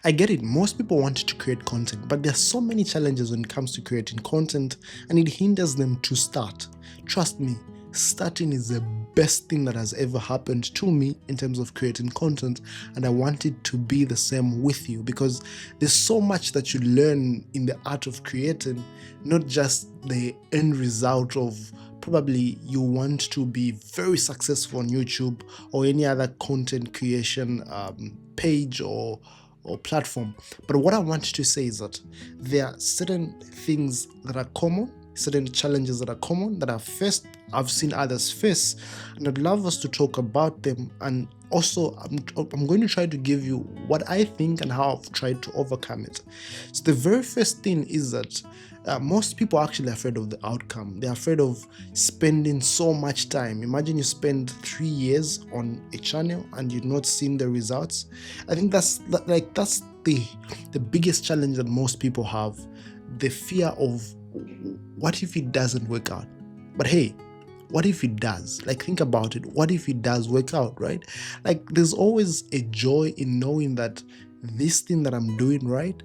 I get it. Most people want to create content, but there are so many challenges when it comes to creating content, and it hinders them to start. Trust me, starting is the best thing that has ever happened to me in terms of creating content, and I want it to be the same with you, because there's so much that you learn in the art of creating, not just the end result of probably you want to be very successful on YouTube or any other content creation page or platform. But what I want to say is that there are certain things that are common, certain challenges that are common that I've seen others face, and I'd love us to talk about them. And also, I'm going to try to give you what I think and how I've tried to overcome it. So the very first thing is that most people are actually afraid of the outcome. They're afraid of spending so much time. Imagine you spend 3 years on a channel and you've not seen the results. I think that's the biggest challenge that most people have. The fear of, what if it doesn't work out? But hey, what if it does? Like, think about it. What if it does work out, right? Like, there's always a joy in knowing that this thing that I'm doing right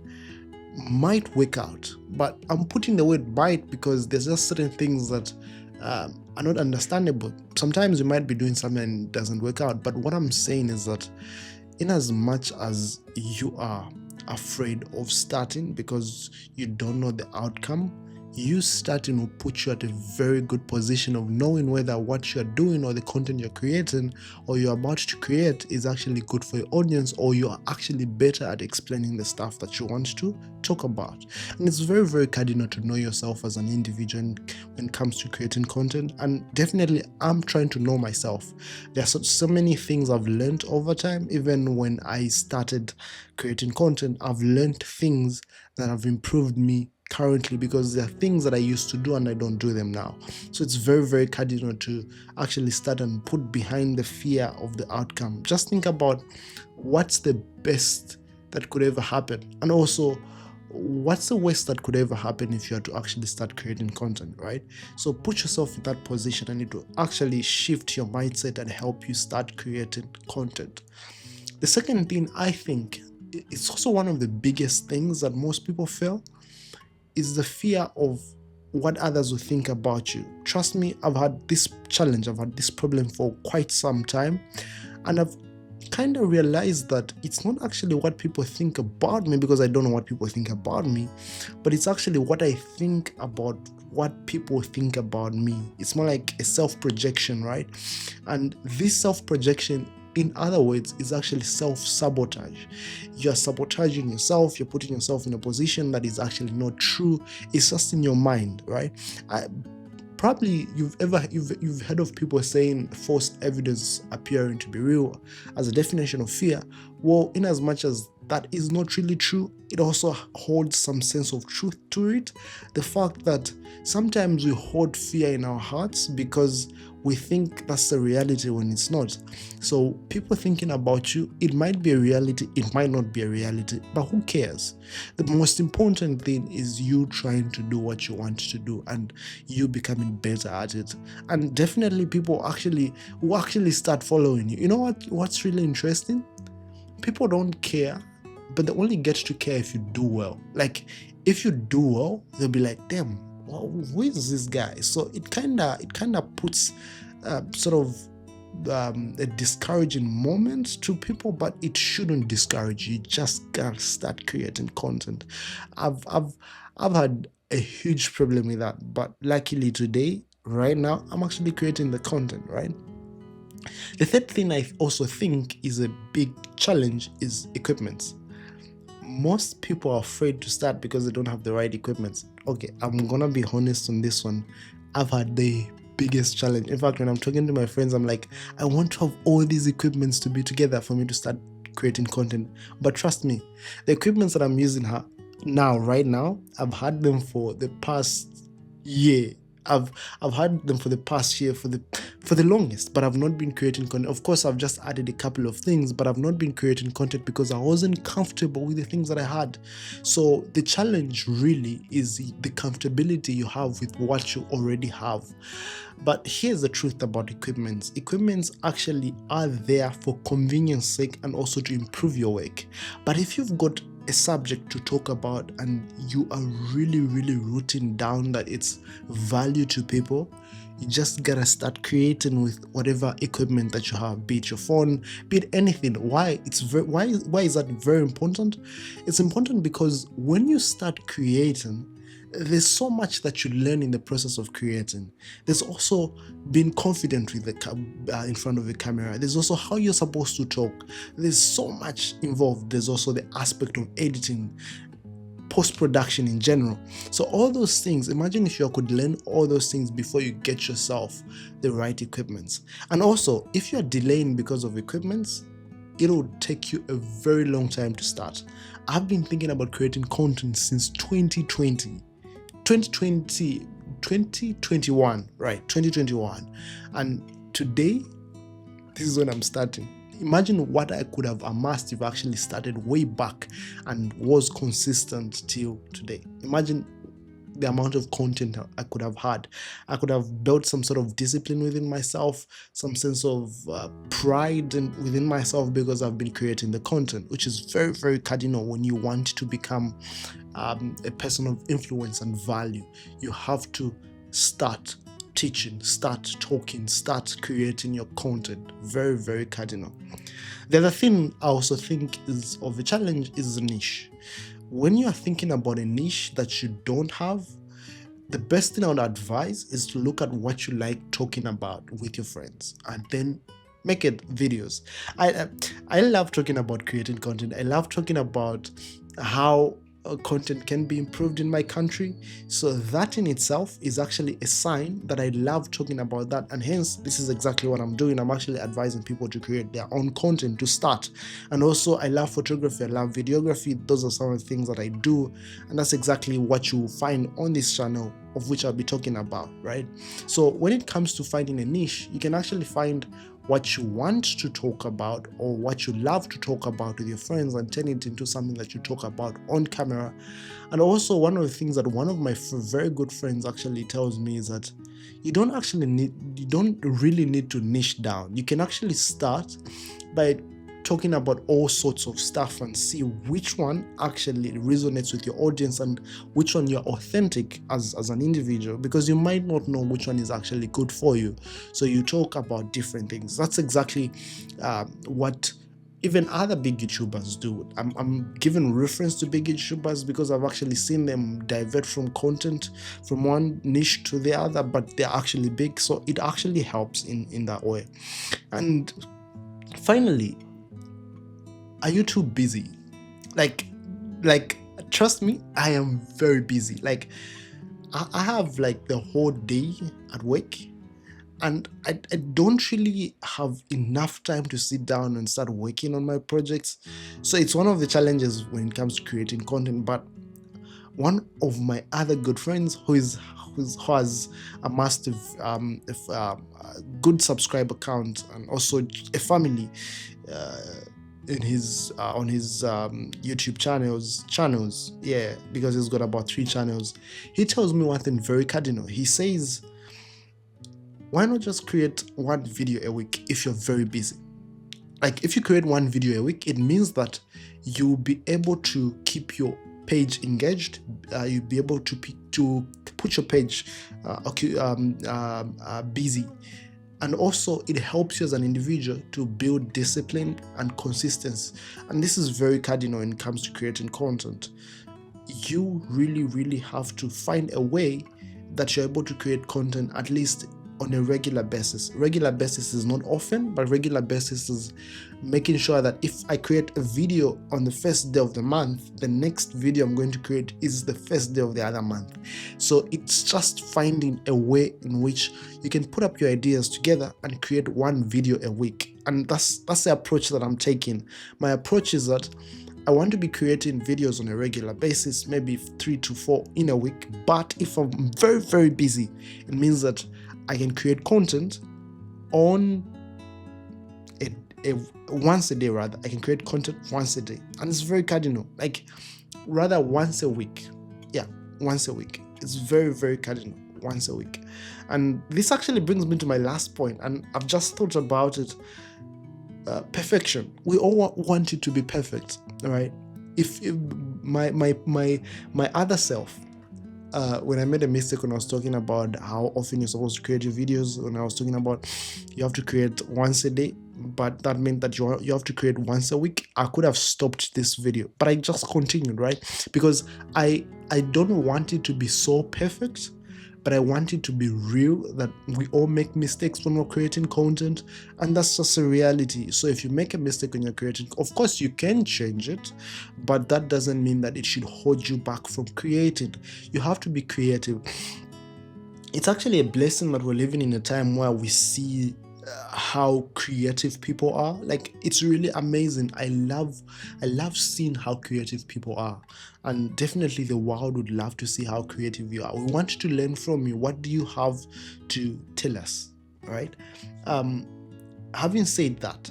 might work out. But I'm putting the word might because there's just certain things that are not understandable. Sometimes you might be doing something and it doesn't work out. But what I'm saying is that in as much as you are afraid of starting because you don't know the outcome, you starting will put you at a very good position of knowing whether what you're doing or the content you're creating or you're about to create is actually good for your audience, or you are actually better at explaining the stuff that you want to talk about. And it's very, very cardinal to know yourself as an individual when it comes to creating content. And definitely, I'm trying to know myself. There are so many things I've learned over time. Even when I started creating content, I've learned things that have improved me currently, because there are things that I used to do and I don't do them now. So it's very, very cardinal to actually start and put behind the fear of the outcome. Just think about what's the best that could ever happen, and also what's the worst that could ever happen if you had to actually start creating content, right? So put yourself in that position and it will actually shift your mindset and help you start creating content. The second thing, I think it's also one of the biggest things that most people feel, is the fear of what others will think about you. Trust me, I've had this challenge, I've had this problem for quite some time, and I've kind of realized that it's not actually what people think about me, because I don't know what people think about me, but it's actually what I think about what people think about me. It's more like a self-projection, right? And this self-projection, in other words, is actually self-sabotage. You're sabotaging yourself, you're putting yourself in a position that is actually not true. It's just in your mind, right? Probably you've heard of people saying false evidence appearing to be real as a definition of fear. Well, in as much as that is not really true, it also holds some sense of truth to it. The fact that sometimes we hold fear in our hearts because we think that's the reality when it's not. So people thinking about you, it might be a reality, it might not be a reality, but who cares? The most important thing is you trying to do what you want to do and you becoming better at it. And definitely people will actually start following you. You know what's really interesting? People don't care, but they only get to care if you do well. Like, if you do well, they'll be like, damn, well, who is this guy? So it kind of puts sort of a discouraging moment to people, but it shouldn't discourage you. You just gotta start creating content. I've had a huge problem with that, but luckily today, right now, I'm actually creating the content, right? The third thing I also think is a big challenge is equipment. Most people are afraid to start because they don't have the right equipment. Okay, I'm gonna be honest on this one. I've had the biggest challenge. In fact, when I'm talking to my friends, I'm like, I want to have all these equipments to be together for me to start creating content. But trust me, the equipments that I'm using right now, I've had them for the past year. I've had them for the past year, for for the longest, but I've not been creating content. Of course, I've just added a couple of things, but I've not been creating content because I wasn't comfortable with the things that I had. So the challenge really is the comfortability you have with what you already have. But here's the truth about equipments. Equipments actually are there for convenience sake and also to improve your work. But if you've got a subject to talk about and you are really rooting down that it's value to people, you just gotta start creating with whatever equipment that you have, be it your phone, be it anything. Why is that very important? It's important because when you start creating, there's so much that you learn in the process of creating. There's also being confident with the in front of the camera. There's also how you're supposed to talk. There's so much involved. There's also the aspect of editing, post-production in general. So all those things, imagine if you could learn all those things before you get yourself the right equipments. And also, if you're delaying because of equipments, it'll take you a very long time to start. I've been thinking about creating content since 2021, right? 2021. And today, this is when I'm starting. Imagine what I could have amassed if I actually started way back and was consistent till today. Imagine the amount of content I could have had. I could have built some sort of discipline within myself, some sense of pride within myself because I've been creating the content, which is very cardinal when you want to become a person of influence and value. You have to start teaching, start talking, start creating your content. Very cardinal. The other thing I also think is of a challenge is the niche. When you are thinking about a niche that you don't have, the best thing I would advise is to look at what you like talking about with your friends and then make it videos. I love talking about creating content. I love talking about how content can be improved in my country. So that in itself is actually a sign that I love talking about that, and hence this is exactly what I'm doing. I'm actually advising people to create their own content to start. And also I love photography, I love videography. Those are some of the things that I do, and that's exactly what you will find on this channel, of which I'll be talking about, right? So when it comes to finding a niche, you can actually find what you want to talk about or what you love to talk about with your friends and turn it into something that you talk about on camera. And also one of the things that one of my very good friends actually tells me is that you don't really need to niche down. You can actually start by talking about all sorts of stuff and see which one actually resonates with your audience and which one you're authentic as an individual, because you might not know which one is actually good for you. So you talk about different things. That's exactly what even other big YouTubers do. I'm giving reference to big YouTubers because I've actually seen them divert from content from one niche to the other, but they're actually big. So it actually helps in that way. And finally, are you too busy? Like trust me, I am very busy. Like I have like the whole day at work, and I don't really have enough time to sit down and start working on my projects. So it's one of the challenges when it comes to creating content. But one of my other good friends who has amassed a good subscriber count and also a family in his on his YouTube channels, yeah, because he's got about 3 channels. He tells me one thing very cardinal. He says, why not just create one video a week if you're very busy? Like if you create one video a week, it means that you'll be able to keep your page engaged. You'll be able to put your page busy. And also it helps you as an individual to build discipline and consistency. And this is very cardinal when it comes to creating content. You really have to find a way that you're able to create content at least on a regular basis. Regular basis is not often, but regular basis is making sure that if I create a video on the first day of the month, the next video I'm going to create is the first day of the other month. So it's just finding a way in which you can put up your ideas together and create one video a week. And that's the approach that I'm taking. My approach is that I want to be creating videos on a regular basis, maybe 3 to 4 in a week. But if I'm very busy, it means that I can create content on once a day, rather. I can create content once a day, and it's very cardinal. Like, rather once a week. Yeah, once a week. It's very, very cardinal. Once a week. And this actually brings me to my last point, and I've just thought about it. Perfection. We all want it to be perfect, right? If my other self, when I made a mistake when I was talking about how often you're supposed to create your videos, when I was talking about you have to create once a day, but that meant that you have to create once a week, I could have stopped this video, but I just continued, right? Because I don't want it to be so perfect, but I want it to be real, that we all make mistakes when we're creating content, and that's just a reality. So if you make a mistake when you're creating, of course you can change it, but that doesn't mean that it should hold you back from creating. You have to be creative. It's actually a blessing that we're living in a time where we see how creative people are. Like, it's really amazing. I love seeing how creative people are, and definitely the world would love to see how creative you are. We want to learn from you. What do you have to tell us, right? Having said that,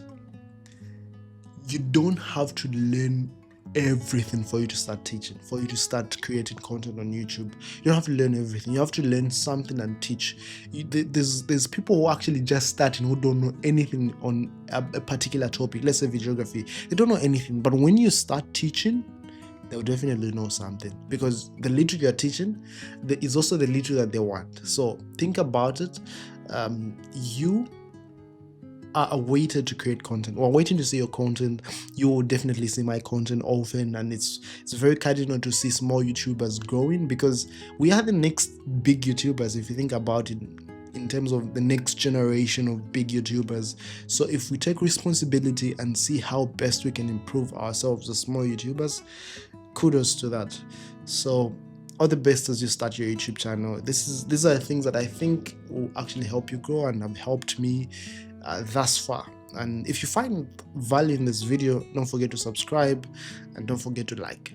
you don't have to learn everything for you to start teaching, for you to start creating content on YouTube. You don't have to learn everything. You have to learn something and teach. There's people who are actually just starting, who don't know anything on a particular topic. Let's say videography. They don't know anything, but when you start teaching, they'll definitely know something, because the little you're teaching is also the little that they want. So think about it. You are waited to create content, or waiting to see your content. You will definitely see my content often, and it's very cardinal to see small YouTubers growing, because we are the next big YouTubers, if you think about it, in terms of the next generation of big YouTubers. So if we take responsibility and see how best we can improve ourselves as small YouTubers, kudos to that. So all the best as you start your YouTube channel. These are things that I think will actually help you grow, and have helped me thus far. And if you find value in this video, don't forget to subscribe, and don't forget to like.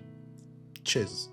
Cheers.